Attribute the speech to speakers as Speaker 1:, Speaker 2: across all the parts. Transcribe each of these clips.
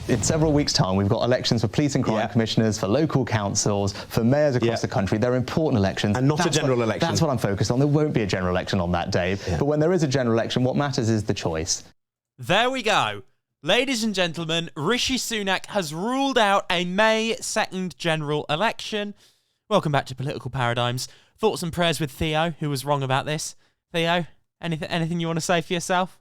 Speaker 1: in several weeks' time, we've got elections for police and crime commissioners, for local councils, for mayors across the country. They're important elections.
Speaker 2: And not a general election.
Speaker 1: That's what I'm focused on. There won't be a general election on that day. But when there is a general election, what matters is the choice.
Speaker 3: There we go. Ladies and gentlemen, Rishi Sunak has ruled out a May 2nd general election. Welcome back to Political Paradigms. Thoughts and prayers with Theo, who was wrong about this. Theo, anything you want to say for yourself?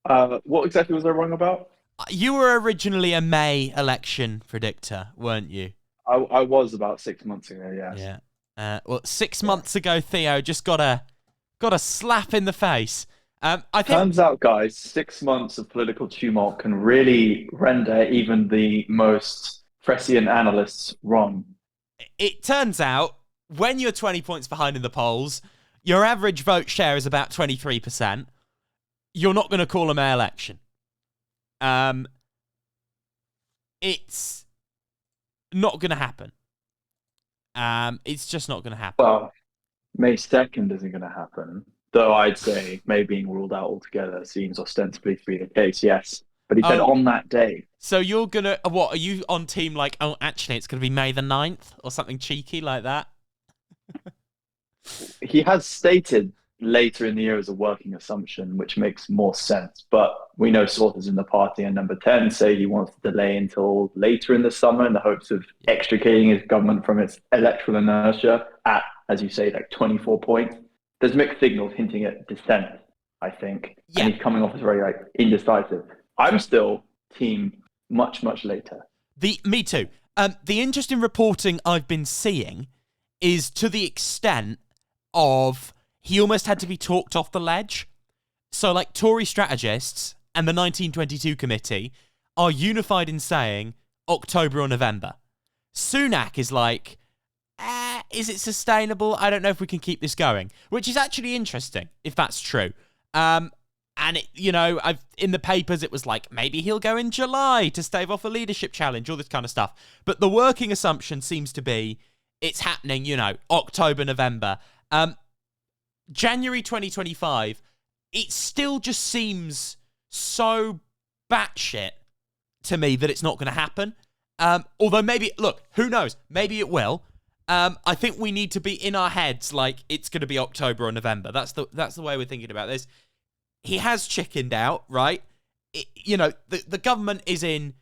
Speaker 4: What exactly was I wrong about?
Speaker 3: You were originally a May election predictor, weren't you?
Speaker 4: I was about 6 months ago, yes.
Speaker 3: Yeah. Well, 6 months ago, Theo just got a slap in the face. I think.
Speaker 4: Turns out, guys, 6 months of political tumult can really render even the most prescient analysts wrong.
Speaker 3: It turns out, when you're 20 points behind in the polls, your average vote share is about 23%. You're not going to call a May election. It's not going to happen. It's just not going to happen.
Speaker 4: Well, May 2nd isn't going to happen, though I'd say May being ruled out altogether seems ostensibly to be the case, yes. But he said on that day.
Speaker 3: So you're going to, what, are you on team like, oh, actually, it's going to be May the 9th or something cheeky like that?
Speaker 4: He has stated later in the year as a working assumption, which makes more sense. But we know sources in the party and number 10 say he wants to delay until later in the summer in the hopes of extricating his government from its electoral inertia at, as you say, like 24 points. There's mixed signals hinting at dissent, I think. Yeah. And he's coming off as very indecisive. I'm still team much, much later.
Speaker 3: Me too. The interesting reporting I've been seeing is to the extent of he almost had to be talked off the ledge. So, like, Tory strategists and the 1922 committee are unified in saying October or November. Sunak is like, is it sustainable? I don't know if we can keep this going, which is actually interesting, if that's true. And, in the papers, it was like, maybe he'll go in July to stave off a leadership challenge, all this kind of stuff. But the working assumption seems to be it's happening, October, November. January 2025, it still just seems so batshit to me that it's not going to happen. Although maybe, look, who knows? Maybe it will. I think we need to be in our heads like it's going to be October or November. That's the way we're thinking about this. He has chickened out, right? The government is in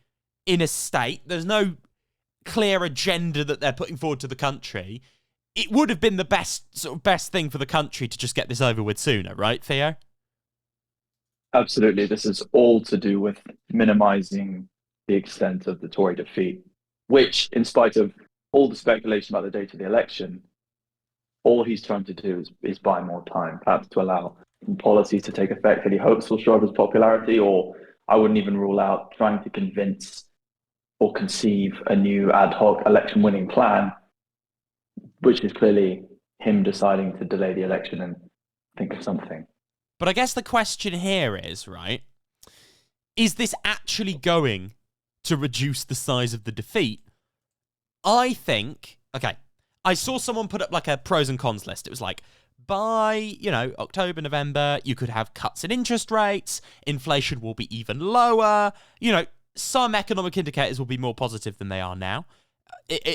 Speaker 3: a state. There's no clear agenda that they're putting forward to the country. It would have been the best thing for the country to just get this over with sooner, right, Theo?
Speaker 4: Absolutely. This is all to do with minimizing the extent of the Tory defeat, which, in spite of all the speculation about the date of the election, all he's trying to do is buy more time, perhaps to allow policies to take effect that he hopes will show up his popularity, or I wouldn't even rule out trying to convince or conceive a new ad hoc election-winning plan, which is clearly him deciding to delay the election and think of something.
Speaker 3: But I guess the question here is, right, is this actually going to reduce the size of the defeat? I think, okay, I saw someone put up like a pros and cons list. It was like, by, October, November, you could have cuts in interest rates, inflation will be even lower, some economic indicators will be more positive than they are now.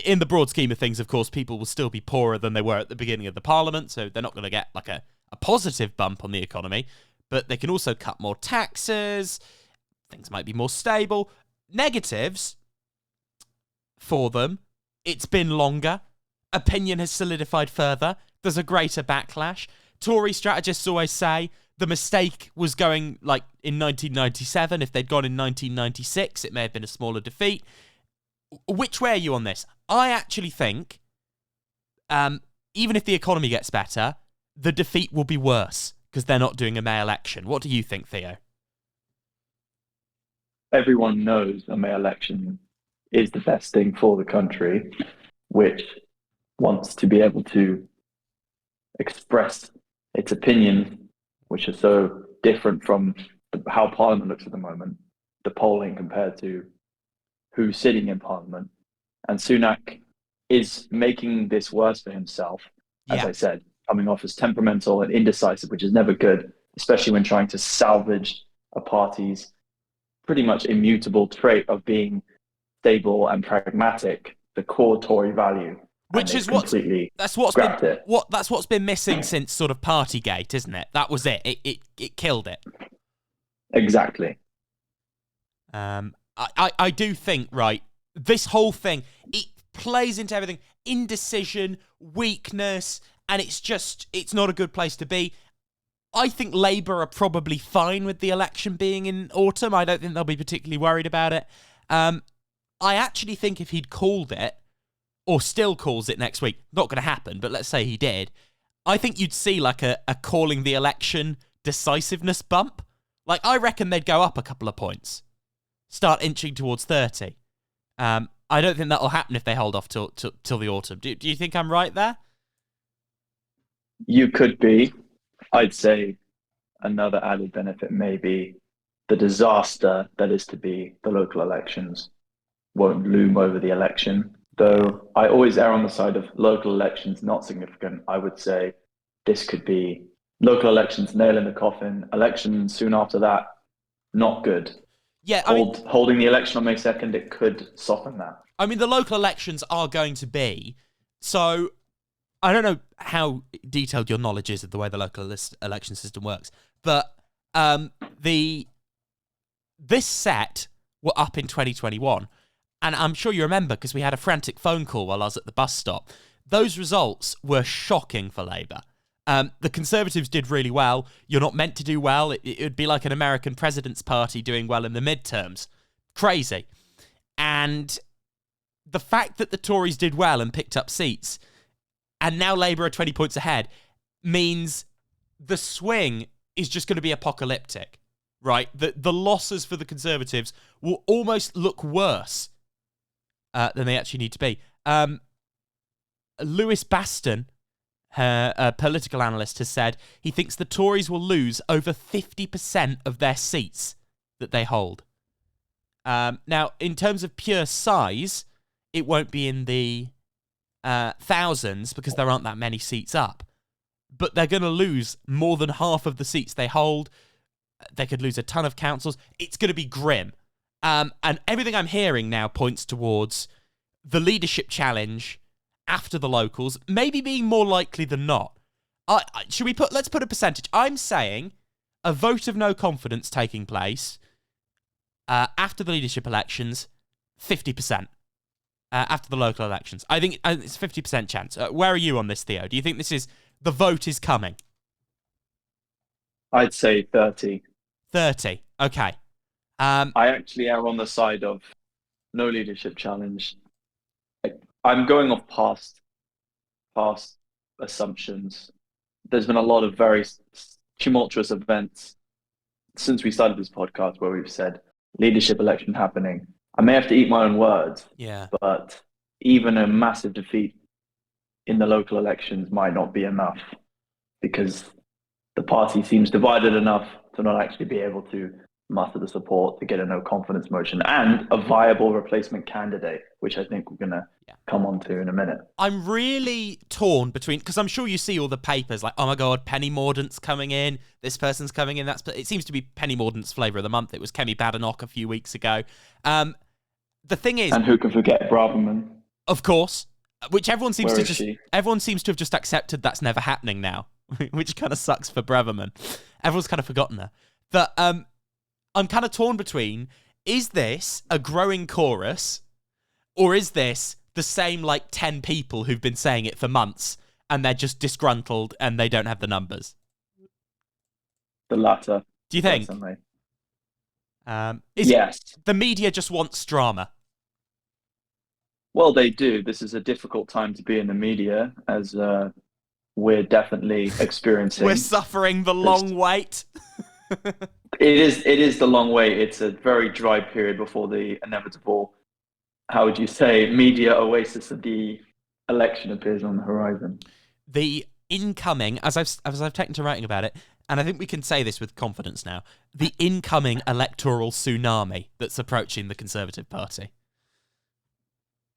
Speaker 3: In the broad scheme of things, of course, people will still be poorer than they were at the beginning of the parliament, so they're not going to get like a positive bump on the economy, but they can also cut more taxes, things might be more stable. Negatives for them, it's been longer, opinion has solidified further, there's a greater backlash. Tory strategists always say the mistake was going like in 1997. If they'd gone in 1996, it may have been a smaller defeat. Which way are you on this? I actually think, even if the economy gets better, the defeat will be worse because they're not doing a May election. What do you think, Theo?
Speaker 4: Everyone knows a May election is the best thing for the country, which wants to be able to express its opinions, which are so different from how Parliament looks at the moment, the polling compared to who's sitting in Parliament. And Sunak is making this worse for himself, as I said, coming off as temperamental and indecisive, which is never good, especially when trying to salvage a party's pretty much immutable trait of being stable and pragmatic, the core Tory value.
Speaker 3: Which is that's what's been missing since sort of Partygate, isn't it? That was it. It killed it.
Speaker 4: Exactly.
Speaker 3: I do think, right, this whole thing, it plays into everything. Indecision, weakness, and it's not a good place to be. I think Labour are probably fine with the election being in autumn. I don't think they'll be particularly worried about it. I actually think if he'd called it, or still calls it next week, not going to happen, but let's say he did, I think you'd see like a calling the election decisiveness bump. Like, I reckon they'd go up a couple of points, start inching towards 30. I don't think that'll happen if they hold off till the autumn. Do you think I'm right there?
Speaker 4: You could be. I'd say another added benefit may be the disaster that is to be the local elections won't loom over the election. Though I always err on the side of local elections not significant. I would say this could be local elections, nail in the coffin. Elections soon after that, not good.
Speaker 3: Yeah,
Speaker 4: holding the election on May 2nd, it could soften that.
Speaker 3: I mean, the local elections are going to be, so I don't know how detailed your knowledge is of the way the local election system works, but this set were up in 2021, and I'm sure you remember because we had a frantic phone call while I was at the bus stop. Those results were shocking for Labour. The Conservatives did really well. You're not meant to do well. It would be like an American president's party doing well in the midterms. Crazy. And the fact that the Tories did well and picked up seats, and now Labour are 20 points ahead, means the swing is just going to be apocalyptic, right? The losses for the Conservatives will almost look worse than they actually need to be. Lewis Baston, a political analyst, has said he thinks the Tories will lose over 50% of their seats that they hold. Now, in terms of pure size, it won't be in the thousands because there aren't that many seats up. But they're going to lose more than half of the seats they hold. They could lose a ton of councils. It's going to be grim. And everything I'm hearing now points towards the leadership challenge after the locals maybe being more likely than not. Let's put a percentage. I'm saying a vote of no confidence taking place after the leadership elections, 50%. After the local elections. I think it's a 50% chance. Where are you on this, Theo? Do you think the vote is coming?
Speaker 4: I'd say 30.
Speaker 3: 30, okay.
Speaker 4: I actually am on the side of no leadership challenge. I'm going off past assumptions. There's been a lot of very tumultuous events since we started this podcast where we've said leadership election happening. I may have to eat my own words, but even a massive defeat in the local elections might not be enough because the party seems divided enough to not actually be able to muster the support to get a no confidence motion and a viable replacement candidate, which I think we're going to come on to in a minute.
Speaker 3: I'm really torn between, because I'm sure you see all the papers like, oh my God, Penny Mordaunt's coming in, this person's coming in. It seems to be Penny Mordaunt's flavour of the month. It was Kemi Badenoch a few weeks ago. The thing is,
Speaker 4: and who can forget Braverman?
Speaker 3: Of course, which everyone seems to have just accepted that's never happening now, which kind of sucks for Braverman. Everyone's kind of forgotten her. But I'm kind of torn between, is this a growing chorus, or is this the same like 10 people who've been saying it for months and they're just disgruntled and they don't have the numbers?
Speaker 4: The latter.
Speaker 3: Do you think?
Speaker 4: Yes.
Speaker 3: The media just wants drama.
Speaker 4: Well, they do. This is a difficult time to be in the media, as we're definitely experiencing.
Speaker 3: We're suffering the long wait.
Speaker 4: It is the long wait. It's a very dry period before the inevitable, how would you say, media oasis of the election appears on the horizon.
Speaker 3: The incoming, as I've taken to writing about it, and I think we can say this with confidence now, the incoming electoral tsunami that's approaching the Conservative Party.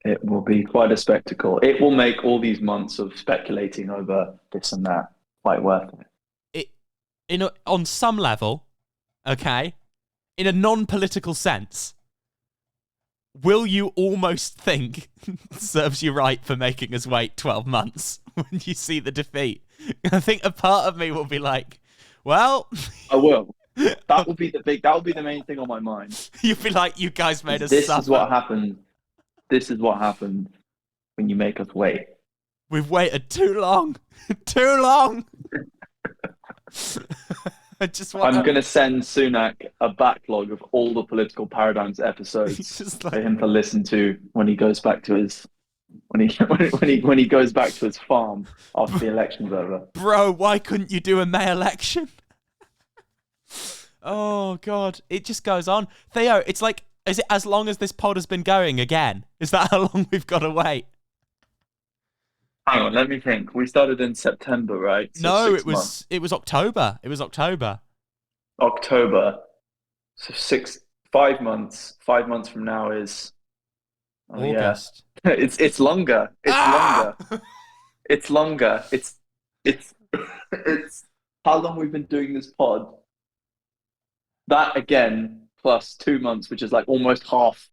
Speaker 4: It will be quite a spectacle. It will make all these months of speculating over this and that quite worth it.
Speaker 3: On some level, okay, in a non-political sense, will you almost think serves you right for making us wait 12 months when you see the defeat? I think a part of me will be like, well...
Speaker 4: I will. That will be the main thing on my mind.
Speaker 3: You'll be like, you guys made us
Speaker 4: This
Speaker 3: suffer.
Speaker 4: is what happened. This is what happens when you make us wait.
Speaker 3: We've waited too long. Too long.
Speaker 4: I'm going to send Sunak a backlog of all the political paradigms episodes
Speaker 3: like...
Speaker 4: for him to listen to when he goes back to his when he goes back to his farm after the election's over.
Speaker 3: Bro, why couldn't you do a May election? Oh God, it just goes on. Theo, it's like, is it as long as this pod has been going again? Is that how long we've got to wait?
Speaker 4: Hang on, let me think. We started in September, right? So
Speaker 3: no,
Speaker 4: 6 months.
Speaker 3: It was October. It was October.
Speaker 4: October. So 5 months. 5 months from now is
Speaker 3: August.
Speaker 4: Yeah. It's longer. Longer. It's longer. It's how long we've been doing this pod. That again plus 2 months, which is like almost half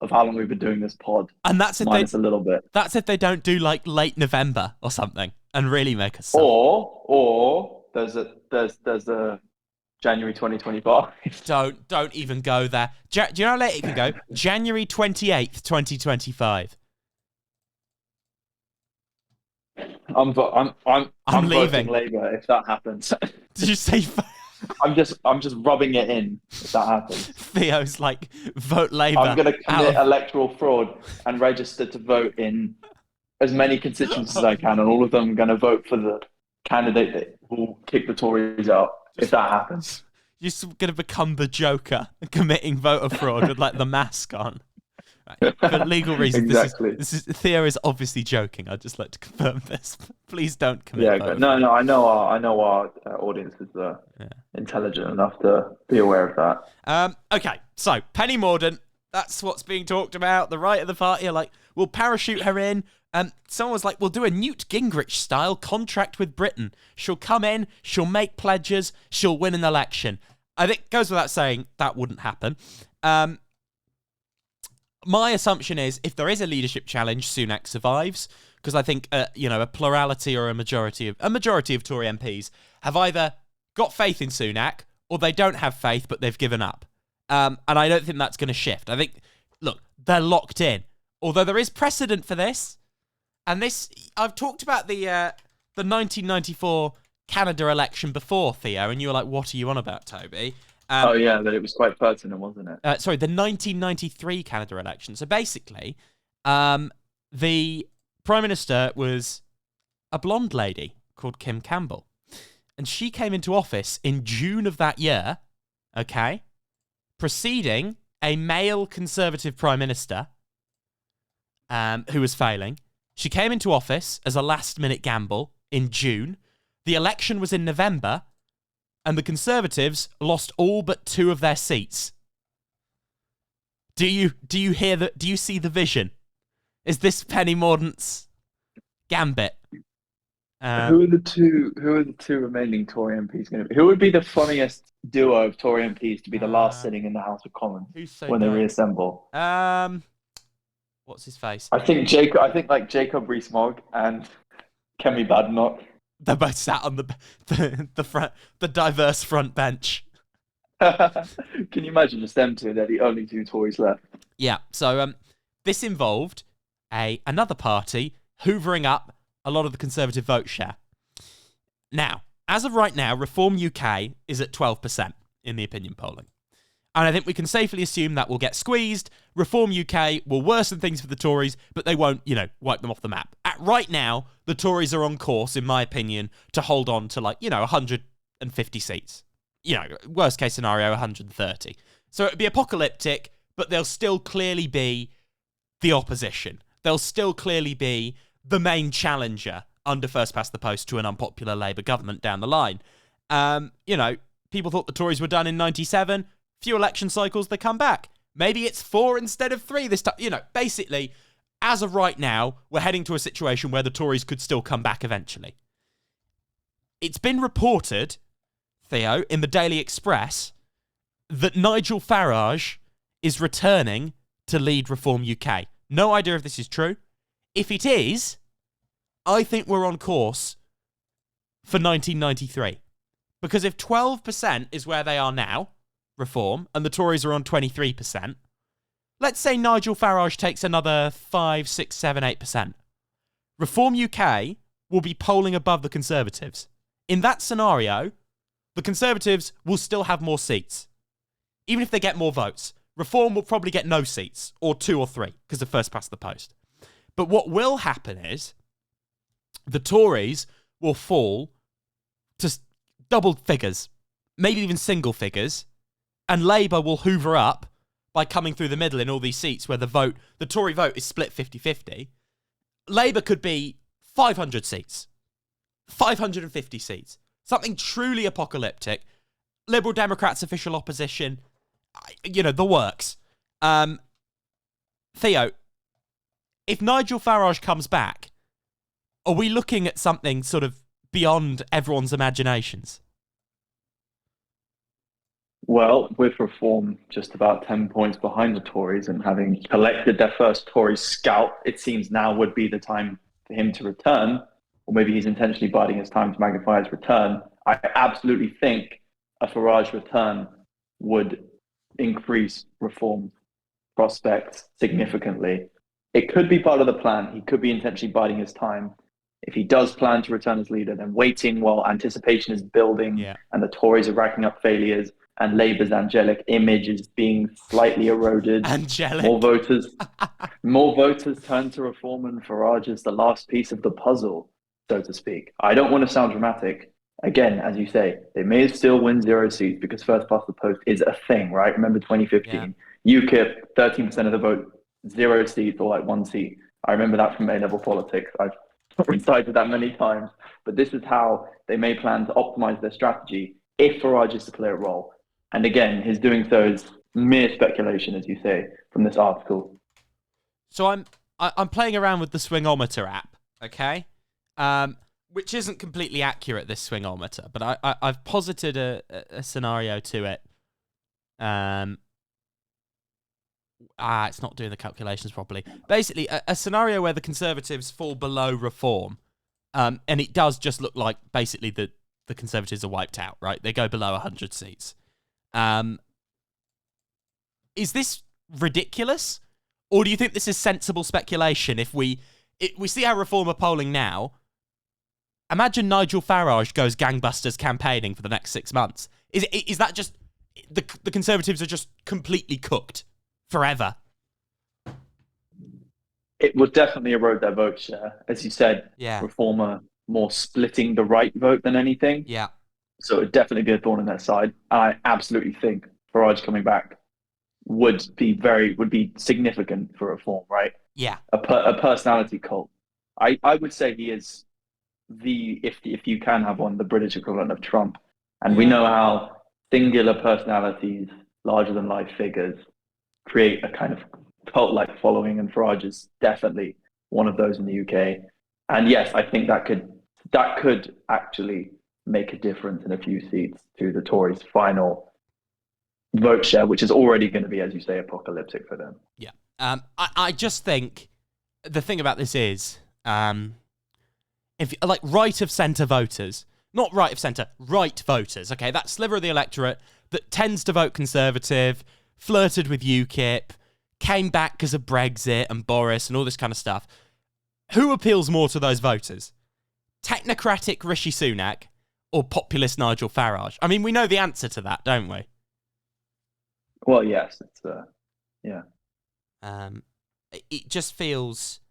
Speaker 4: of how long we've been doing this pod.
Speaker 3: And that's if
Speaker 4: minus a little bit.
Speaker 3: That's if they don't do like late November or something and really make us suffer.
Speaker 4: Or there's a January 2025.
Speaker 3: Don't even go there. Do you know how late it can go? January 28th, 2025.
Speaker 4: I'm
Speaker 3: leaving.
Speaker 4: voting Labour if that happens.
Speaker 3: Did you say?
Speaker 4: I'm just rubbing it in if that happens.
Speaker 3: Theo's like, vote Labour.
Speaker 4: I'm going to commit electoral fraud and register to vote in as many constituencies as I can, and all of them are going to vote for the candidate that will kick the Tories out if that happens.
Speaker 3: You're going to become the Joker, committing voter fraud with like the mask on. Right. For legal reasons,
Speaker 4: exactly.
Speaker 3: Theo is obviously joking. I'd just like to confirm this. Please don't commit.
Speaker 4: Yeah, no. I know our audience is intelligent enough to be aware of that.
Speaker 3: Okay, so Penny Mordaunt. That's what's being talked about. The right of the party are like, we'll parachute her in. Someone was like, we'll do a Newt Gingrich style contract with Britain. She'll come in, she'll make pledges, she'll win an election. I think it goes without saying that wouldn't happen. My assumption is if there is a leadership challenge, Sunak survives, because I think a plurality or a majority of Tory MPs have either got faith in Sunak or they don't have faith but they've given up. And I don't think that's going to shift. I think, look, they're locked in. Although there is precedent for this, and this I've talked about the 1994 Canada election before, Theo, and you were like, "What are you on about, Toby?"
Speaker 4: That it was quite pertinent, wasn't it?
Speaker 3: Sorry, the 1993 Canada election. So basically, the Prime Minister was a blonde lady called Kim Campbell. And she came into office in June of that year, okay, preceding a male Conservative Prime Minister who was failing. She came into office as a last-minute gamble in June. The election was in November. And the Conservatives lost all but 2 of their seats. Do you hear that? Do you see the vision? Is this Penny Mordaunt's gambit?
Speaker 4: Who are the two remaining Tory MPs going to be? Who would be the funniest duo of Tory MPs to be the last sitting in the House of Commons when they reassemble?
Speaker 3: What's his face?
Speaker 4: I think Jacob Rees-Mogg and Kemi Badenoch.
Speaker 3: They're both sat on the front, the diverse front bench.
Speaker 4: Can you imagine just them two? They're the only 2 Tories left.
Speaker 3: Yeah. So this involved another party hoovering up a lot of the Conservative vote share. Now, as of right now, Reform UK is at 12% in the opinion polling. And I think we can safely assume that will get squeezed. Reform UK will worsen things for the Tories, but they won't, wipe them off the map. Right now, the Tories are on course, in my opinion, to hold on to 150 seats. Worst case scenario, 130. So it would be apocalyptic, but they'll still clearly be the opposition. They'll still clearly be the main challenger under first past the post to an unpopular Labour government down the line. People thought the Tories were done in 97. Few election cycles, they come back. Maybe it's 4 instead of 3 this time. Basically, as of right now, we're heading to a situation where the Tories could still come back eventually. It's been reported, Theo, in the Daily Express, that Nigel Farage is returning to lead Reform UK. No idea if this is true. If it is, I think we're on course for 1993. Because if 12% is where they are now, Reform, and the Tories are on 23%, let's say Nigel Farage takes another 5, 6, 7, 8%. Reform UK will be polling above the Conservatives. In that scenario, the Conservatives will still have more seats. Even if they get more votes. Reform will probably get no seats, or 2 or 3, because they're first past the post. But what will happen is the Tories will fall to double figures, maybe even single figures, and Labour will hoover up by coming through the middle in all these seats where the Tory vote is split 50-50. Labour could be 500 seats, 550 seats, something truly apocalyptic. Liberal Democrats, official opposition, the works. Theo, if Nigel Farage comes back, are we looking at something sort of beyond everyone's imaginations?
Speaker 4: Well, with Reform just about 10 points behind the Tories and having collected their first Tory scalp, it seems now would be the time for him to return, or maybe he's intentionally biding his time to magnify his return. I absolutely think a Farage return would increase Reform prospects significantly. It could be part of the plan. He could be intentionally biding his time. If he does plan to return as leader, then waiting while anticipation is building and the Tories are racking up failures and Labour's angelic image is being slightly eroded.
Speaker 3: Angelic.
Speaker 4: More voters turn to Reform, and Farage is the last piece of the puzzle, so to speak. I don't want to sound dramatic. Again, as you say, they may still win 0 seats because first past the post is a thing, right? Remember 2015? Yeah. UKIP, 13% of the vote, 0 seats or like 1 seat. I remember that from A-level politics. I've recited that many times. But this is how they may plan to optimize their strategy if Farage is to play a role. And again, his doing so is mere speculation, as you say, from this article.
Speaker 3: So I'm playing around with the Swingometer app, okay? Which isn't completely accurate, this Swingometer, but I've posited a scenario to it. It's not doing the calculations properly. Basically, a scenario where the Conservatives fall below Reform, and it does just look like basically the Conservatives are wiped out, right? They go below 100 seats. Is this ridiculous? Or do you think this is sensible speculation? If we see how Reform are polling now, imagine Nigel Farage goes gangbusters campaigning for the next 6 months. Is that just the Conservatives are just completely cooked forever?
Speaker 4: It would definitely erode their vote share. As you said, Reform are more splitting the right vote than anything.
Speaker 3: Yeah.
Speaker 4: So it would definitely be a thorn in their side. I absolutely think Farage coming back would be significant for Reform, right?
Speaker 3: Yeah.
Speaker 4: A personality cult. I would say he is if you can have one, the British equivalent of Trump. And we know how singular personalities, larger than life figures, create a kind of cult-like following, and Farage is definitely one of those in the UK. And yes, I think that could actually make a difference in a few seats to the Tories' final vote share, which is already going to be, as you say, apocalyptic for them.
Speaker 3: Yeah. I just think the thing about this is, if like right of centre voters, not right of centre, right voters, okay, that sliver of the electorate that tends to vote Conservative, flirted with UKIP, came back because of Brexit and Boris and all this kind of stuff. Who appeals more to those voters? Technocratic Rishi Sunak or populist Nigel Farage? I mean, we know the answer to that, don't we?
Speaker 4: Well, yes, it's yeah.
Speaker 3: It just feels,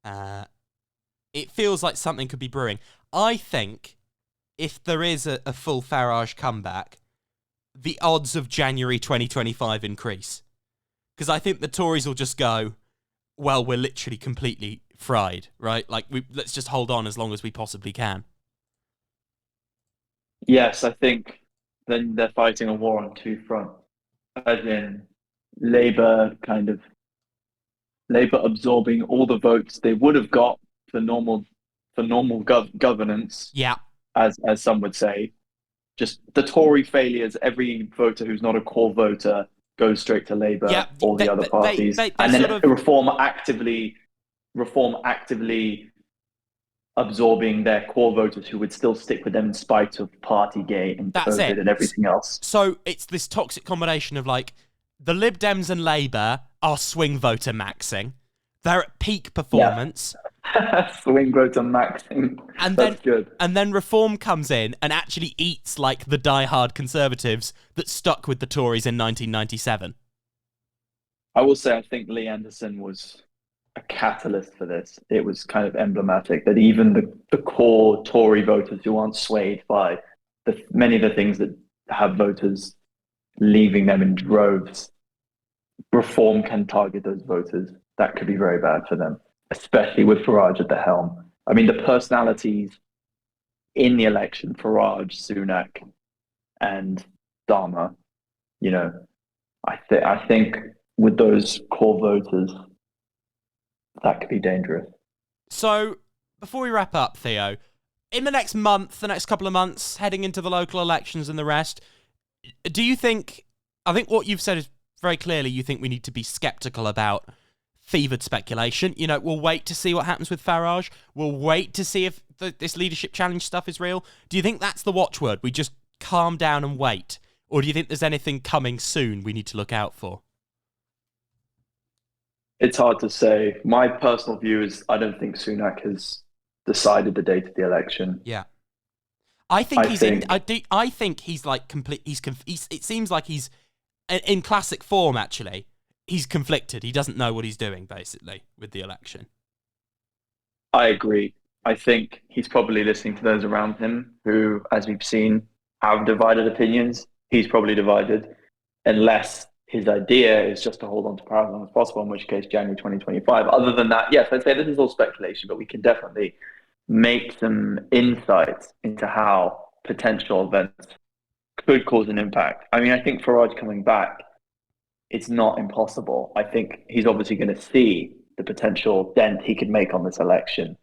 Speaker 3: it feels like something could be brewing. I think if there is a full Farage comeback, the odds of January 2025 increase. Because I think the Tories will just go, well, we're literally completely fried, right? Like, let's just hold on as long as we possibly can.
Speaker 4: Yes, I think then they're fighting a war on two fronts, as in Labour absorbing all the votes they would have got for normal governance.
Speaker 3: Yeah,
Speaker 4: as some would say, just the Tory failures. Every voter who's not a core voter goes straight to Labour,
Speaker 3: Yeah,
Speaker 4: all the other parties, and then reform actively absorbing their core voters who would still stick with them in spite of Partygate and COVID and everything else.
Speaker 3: So it's this toxic combination of like the Lib Dems and Labour are swing voter maxing. They're at peak performance.
Speaker 4: Yeah. Swing voter maxing. That's good.
Speaker 3: And then Reform comes in and actually eats like the diehard Conservatives that stuck with the Tories in 1997.
Speaker 4: I will say I think Lee Anderson was a catalyst for this. It was kind of emblematic that even the core Tory voters who aren't swayed by many of the things that have voters leaving them in droves, Reform can target those voters. That could be very bad for them, especially with Farage at the helm. I mean, the personalities in the election, Farage, Sunak, and Dharma, you know, I think with those core voters, that could be dangerous.
Speaker 3: So, before we wrap up, Theo, in the next month, the next couple of months, heading into the local elections and the rest, do you think, I think what you've said is very clearly, you think we need to be sceptical about fevered speculation. You know, we'll wait to see what happens with Farage. We'll wait to see if this leadership challenge stuff is real. Do you think that's the watchword? We just calm down and wait? Or do you think there's anything coming soon we need to look out for?
Speaker 4: It's hard to say. My personal view is I don't think Sunak has decided the date of the election.
Speaker 3: Yeah. I think he's like complete. It seems like he's in classic form, actually. He's conflicted. He doesn't know what he's doing, basically, with the election.
Speaker 4: I agree. I think he's probably listening to those around him who, as we've seen, have divided opinions. He's probably divided, unless his idea is just to hold on to power as long as possible, in which case January 2025. Other than that, yes, I'd say this is all speculation, but we can definitely make some insights into how potential events could cause an impact. I mean, I think Farage coming back, it's not impossible. I think he's obviously going to see the potential dent he could make on this election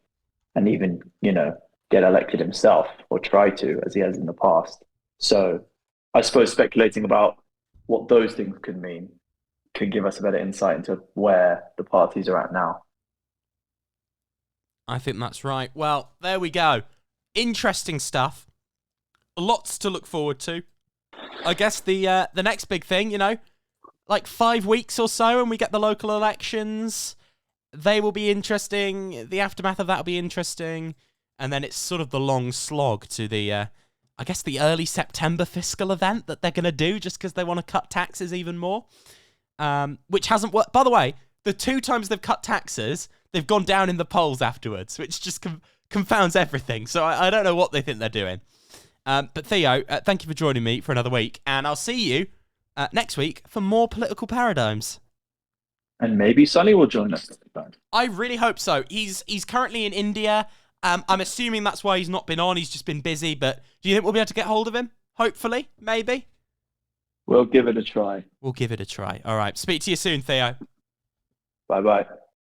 Speaker 4: and even, you know, get elected himself or try to, as he has in the past. So I suppose speculating about what those things could mean could give us a better insight into where the parties are at now.
Speaker 3: I think that's right. Well, there we go. Interesting stuff. Lots to look forward to. I guess the next big thing, you know, like 5 weeks or so, and we get the local elections. They will be interesting. The aftermath of that will be interesting. And then it's sort of the long slog to the, I guess, the early September fiscal event that they're going to do just because they want to cut taxes even more, which hasn't worked. By the way, the 2 times they've cut taxes, they've gone down in the polls afterwards, which just confounds everything. So I don't know what they think they're doing. But Theo, thank you for joining me for another week, and I'll see you next week for more political paradigms.
Speaker 4: And maybe Sonny will join us.
Speaker 3: I really hope so. He's currently in India. I'm assuming that's why he's not been on. He's just been busy. But do you think we'll be able to get hold of him? Hopefully, maybe.
Speaker 4: We'll give it a try.
Speaker 3: We'll give it a try. All right. Speak to you soon, Theo.
Speaker 4: Bye-bye.